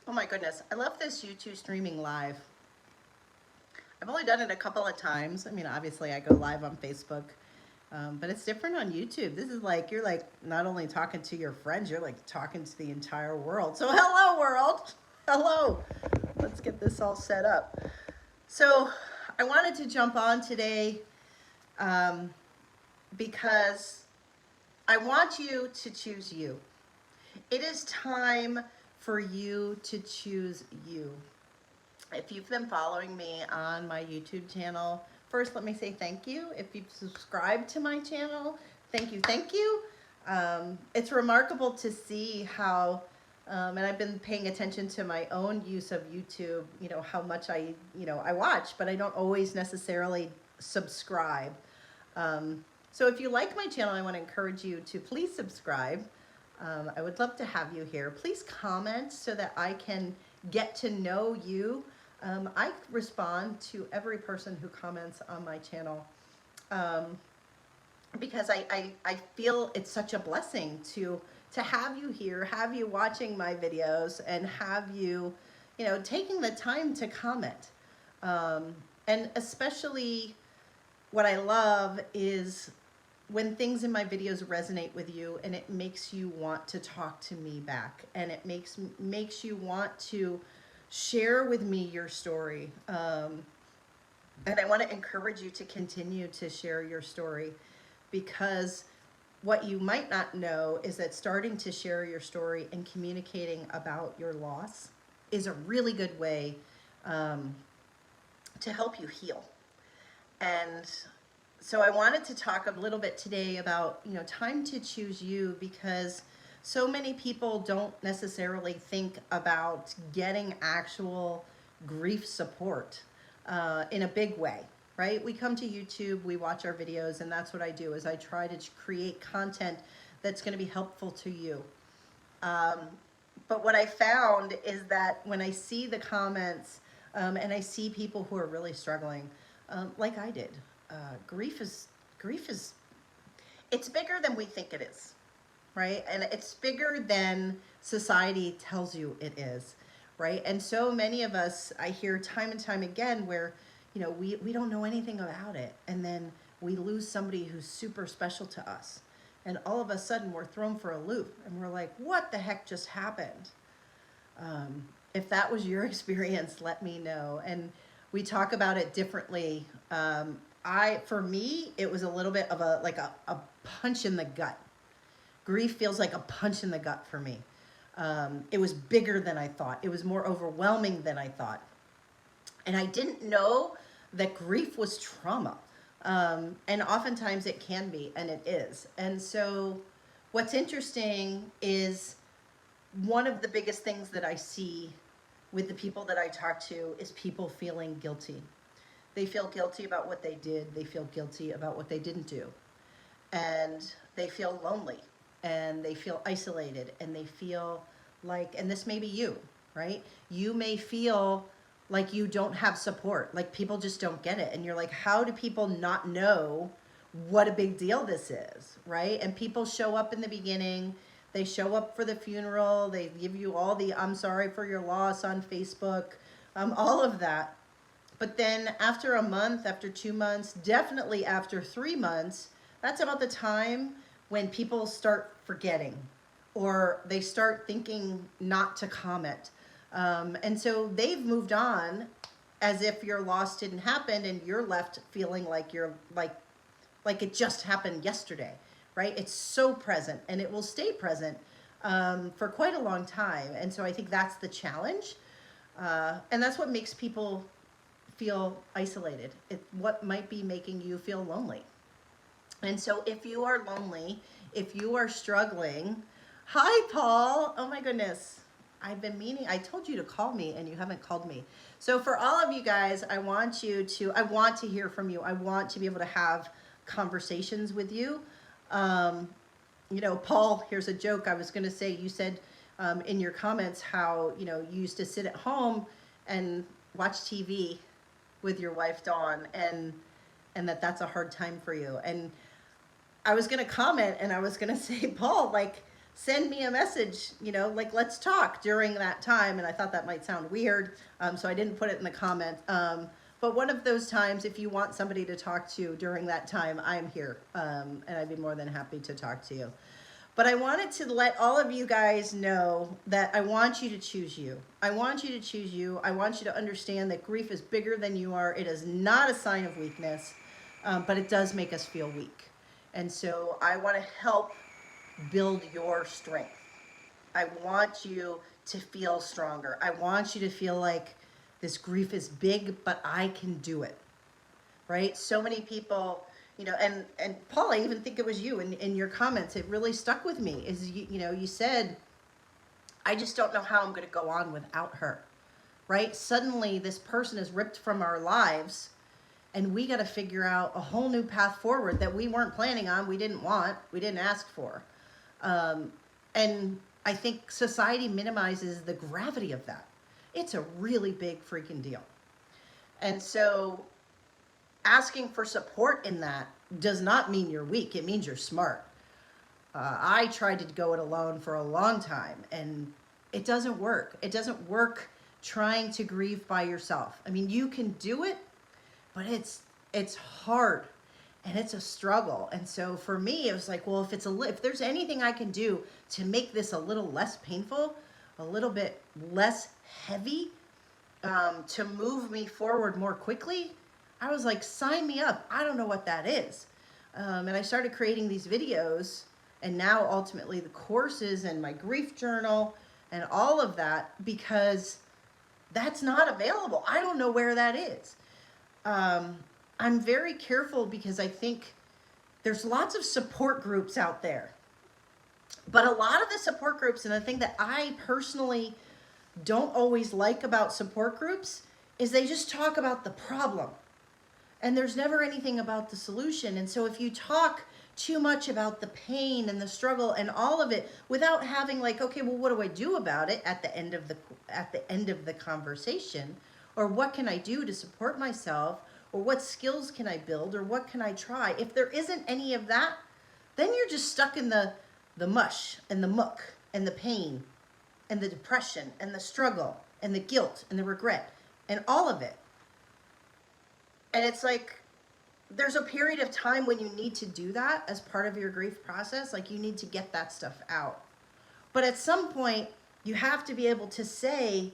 Oh my goodness, I love this YouTube streaming live. I've only done it a couple of times. I mean, obviously I go live on Facebook, but it's different on YouTube. This is like, you're like not only talking to your friends, you're like talking to the entire world. So hello world, hello. Let's get this all set up. So I wanted to jump on today um, because I want you to choose you. It is time for you to choose you. If you've been following me on my YouTube channel, first let me say thank you. If you've subscribed to my channel, thank you, thank you. It's remarkable to see how, and I've been paying attention to my own use of YouTube, you know, how much I watch, but I don't always necessarily subscribe. So if you like my channel, I want to encourage you to please subscribe. I would love to have you here. Please comment so that I can get to know you. I respond to every person who comments on my channel because I feel it's such a blessing to have you here, have you watching my videos, and have you, you know, taking the time to comment. And especially what I love is when things in my videos resonate with you and it makes you want to talk to me back, and it makes you want to share with me your story. And I want to encourage you to continue to share your story, because what you might not know is that starting to share your story and communicating about your loss is a really good way to help you heal. And so I wanted to talk a little bit today about, you know, time to choose you, because so many people don't necessarily think about getting actual grief support in a big way, right? We come to YouTube, we watch our videos, and that's what I do, is I try to create content that's going to be helpful to you. But what I found is that when I see the comments and I see people who are really struggling, like I did, grief is, it's bigger than we think it is, right? And it's bigger than society tells you it is, right? And so many of us, I hear time and time again where, you know, we don't know anything about it, and then we lose somebody who's super special to us, and all of a sudden we're thrown for a loop, and we're like, what the heck just happened? If that was your experience, let me know. And we talk about it differently. For me, it was a little bit of a punch in the gut. Grief feels like a punch in the gut for me. It was bigger than I thought. It was more overwhelming than I thought. And I didn't know that grief was trauma. And oftentimes it can be, and it is. And so what's interesting is one of the biggest things that I see with the people that I talk to is people feeling guilty. They feel guilty about what they did. They feel guilty about what they didn't do. And they feel lonely, and they feel isolated, and they feel like, and this may be you, right? You may feel like you don't have support, like people just don't get it. And you're like, how do people not know what a big deal this is, right? And people show up in the beginning, they show up for the funeral, they give you all the I'm sorry for your loss on Facebook, all of that. But then after a month, after 2 months, definitely after 3 months, that's about the time when people start forgetting, or they start thinking not to comment. And so they've moved on as if your loss didn't happen, and you're left feeling like you're like it just happened yesterday, right? It's so present, and it will stay present for quite a long time. And so I think that's the challenge. And that's what makes people feel isolated. It's what might be making you feel lonely. And so if you are lonely, if you are struggling, hi, Paul. Oh my goodness. I've been meaning, I told you to call me and you haven't called me. So for all of you guys, I want to hear from you. I want to be able to have conversations with you. You know, Paul, here's a joke I was going to say. You said in your comments how, you know, you used to sit at home and watch TV with your wife, Dawn, and that's a hard time for you. And I was going to comment and I was going to say, Paul, like, send me a message, like let's talk during that time. And I thought that might sound weird, so I didn't put it in the comment. But one of those times, if you want somebody to talk to during that time, I'm here, and I'd be more than happy to talk to you. But I wanted to let all of you guys know that I want you to choose you. I want you to choose you. I want you to understand that grief is bigger than you are. It is not a sign of weakness, but it does make us feel weak. And so I want to help build your strength. I want you to feel stronger. I want you to feel like this grief is big, but I can do it, right? So many people, and Paul, I even think it was you in your comments, it really stuck with me, is you said, I just don't know how I'm going to go on without her, right? Suddenly this person is ripped from our lives, and we got to figure out a whole new path forward that we weren't planning on, we didn't want, we didn't ask for. And I think society minimizes the gravity of that. It's a really big freaking deal. And so asking for support in that does not mean you're weak. It means you're smart. I tried to go it alone for a long time, and it doesn't work. It doesn't work trying to grieve by yourself. I mean, you can do it, but it's hard and it's a struggle. And so for me, it was like, well, if there's anything I can do to make this a little less painful, a little bit less heavy, to move me forward more quickly, I was like, sign me up. I don't know what that is. And I started creating these videos, and now ultimately the courses and my grief journal and all of that, because that's not available. I don't know where that is. I'm very careful because I think there's lots of support groups out there. But a lot of the support groups, and the thing that I personally don't always like about support groups, is they just talk about the problem. And there's never anything about the solution. And so if you talk too much about the pain and the struggle and all of it without having like, okay, well, what do I do about it at the end of the conversation? Or what can I do to support myself? Or what skills can I build? Or what can I try? If there isn't any of that, then you're just stuck in the mush and the muck and the pain and the depression and the struggle and the guilt and the regret and all of it. And it's like, there's a period of time when you need to do that as part of your grief process. Like, you need to get that stuff out. But at some point, you have to be able to say,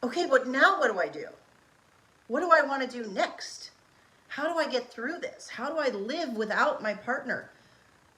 okay, but now what do I do? What do I want to do next? How do I get through this? How do I live without my partner?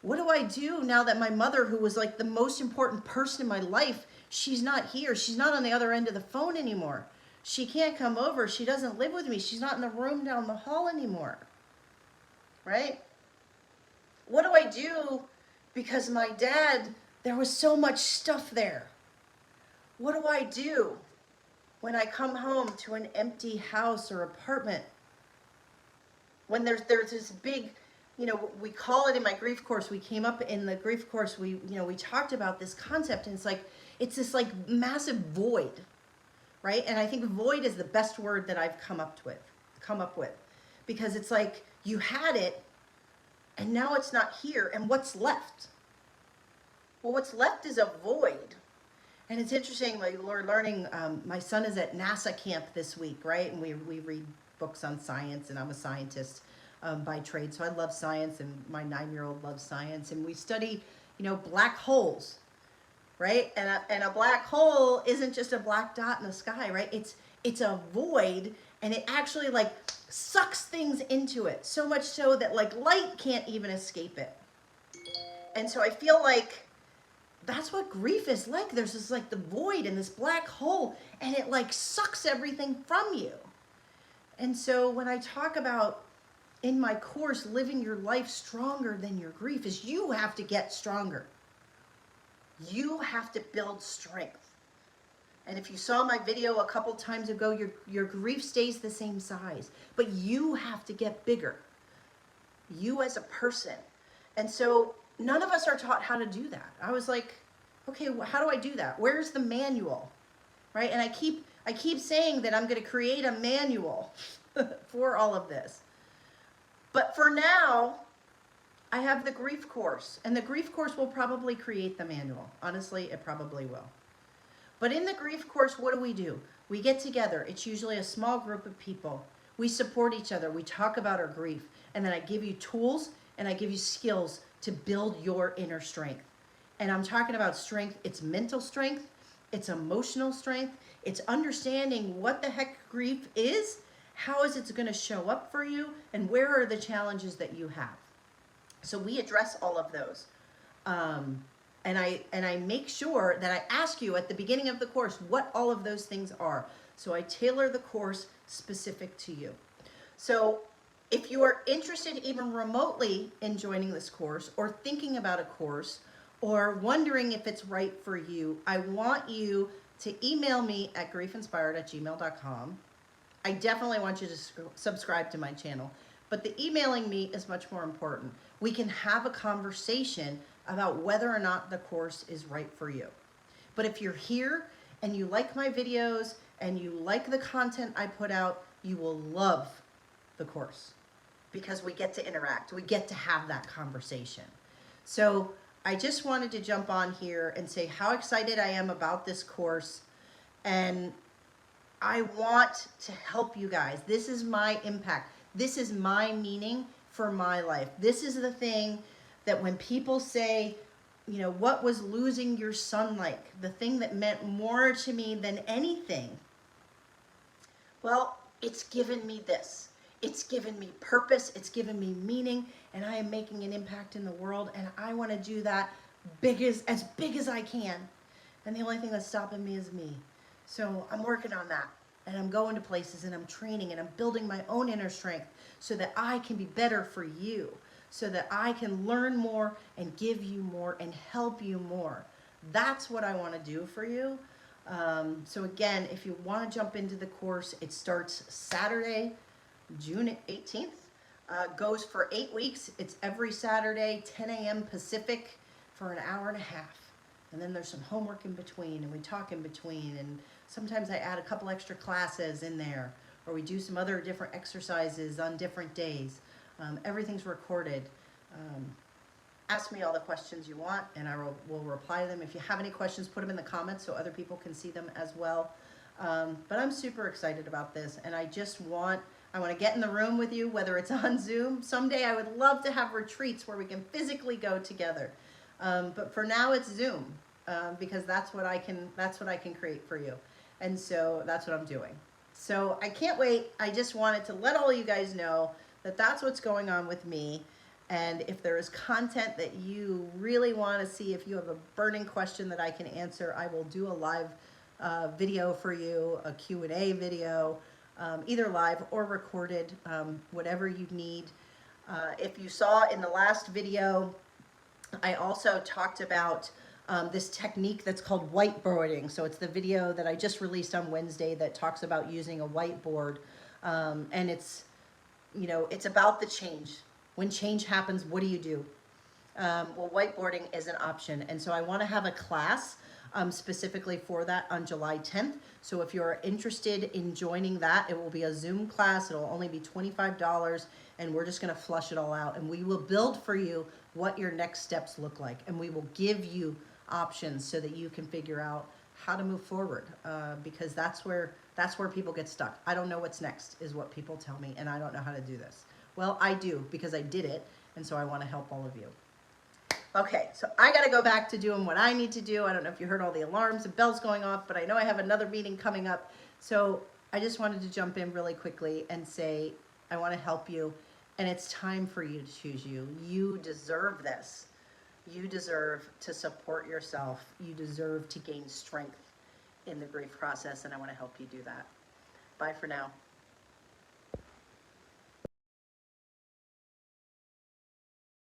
What do I do now that my mother, who was like the most important person in my life, she's not here. She's not on the other end of the phone anymore. She can't come over. She doesn't live with me. She's not in the room down the hall anymore. Right? What do I do? Because my dad, there was so much stuff there. What do I do when I come home to an empty house or apartment? When there's this big, we call it in my grief course, we came up in the grief course, we talked about this concept, and it's this like massive void, right? And I think void is the best word that I've come up with, because it's like you had it and now it's not here, and what's left? Well, what's left is a void. And it's interesting, like we're learning, my son is at NASA camp this week, right? And we read books on science, and I'm a scientist by trade, so I love science, and my 9-year-old loves science, and we study, black holes, right? And a black hole isn't just a black dot in the sky, right? It's a void, and it actually like sucks things into it, so much so that like light can't even escape it. And so I feel like that's what grief is like. There's this like the void and this black hole, and it like sucks everything from you. And so when I talk about in my course, living your life stronger than your grief, is you have to get stronger. You have to build strength. And if you saw my video a couple times ago, your grief stays the same size, but you have to get bigger. You as a person. And so none of us are taught how to do that. I was like, okay, how do I do that? Where's the manual, right? And I keep saying that I'm going to create a manual for all of this. But for now, I have the grief course, and the grief course will probably create the manual. Honestly, it probably will. But in the grief course, what do? We get together. It's usually a small group of people. We support each other. We talk about our grief. And then I give you tools and I give you skills to build your inner strength. And I'm talking about strength. It's mental strength. It's emotional strength. It's understanding what the heck grief is. How is it going to show up for you? And where are the challenges that you have? So we address all of those. And I make sure that I ask you at the beginning of the course what all of those things are. So I tailor the course specific to you. So if you are interested even remotely in joining this course or thinking about a course or wondering if it's right for you, I want you to email me at GriefInspired@gmail.com. I definitely want you to subscribe to my channel, but the emailing me is much more important. We can have a conversation about whether or not the course is right for you. But if you're here and you like my videos and you like the content I put out, you will love the course because we get to interact. We get to have that conversation. So I just wanted to jump on here and say how excited I am about this course, and I want to help you guys. This is my impact. This is my meaning for my life. This is the thing that when people say, you know, what was losing your son like? The thing that meant more to me than anything. Well, it's given me this. It's given me purpose. It's given me meaning, and I am making an impact in the world, and I want to do that as big as I can. And the only thing that's stopping me is me. So I'm working on that, and I'm going to places, and I'm training, and I'm building my own inner strength so that I can be better for you, so that I can learn more and give you more and help you more. That's what I want to do for you. So again, if you want to jump into the course, it starts Saturday, June 18th, goes for 8 weeks. It's every Saturday, 10 a.m. Pacific for an hour and a half. And then there's some homework in between, and we talk in between, and sometimes I add a couple extra classes in there, or we do some other different exercises on different days. Everything's recorded. Ask me all the questions you want, and I will reply to them. If you have any questions, put them in the comments so other people can see them as well. But I'm super excited about this, and I want to get in the room with you, whether it's on Zoom. Someday I would love to have retreats where we can physically go together. But for now it's Zoom, because that's what I can create for you. And so that's what I'm doing. So I can't wait. I just wanted to let all you guys know that that's what's going on with me. And if there is content that you really want to see, if you have a burning question that I can answer, I will do a live video for you, a Q&A video, either live or recorded, whatever you need. If you saw in the last video, I also talked about this technique that's called whiteboarding. So it's the video that I just released on Wednesday that talks about using a whiteboard. And it's about the change. When change happens, what do? Well, whiteboarding is an option. And so I want to have a class specifically for that on July 10th. So if you're interested in joining that, it will be a Zoom class. It'll only be $25, and we're just going to flush it all out. And we will build for you what your next steps look like. And we will give you options so that you can figure out how to move forward, because that's where people get stuck. I don't know what's next, is what people tell me, and I don't know how to do this. Well, I do, because I did it, and so I want to help all of you. Okay, so I got to go back to doing what I need to do. I don't know if you heard all the alarms and bells going off, but I know I have another meeting coming up. So I just wanted to jump in really quickly and say I want to help you, and it's time for you to choose you. You deserve this. You deserve to support yourself. You deserve to gain strength in the grief process, and I want to help you do that. Bye for now.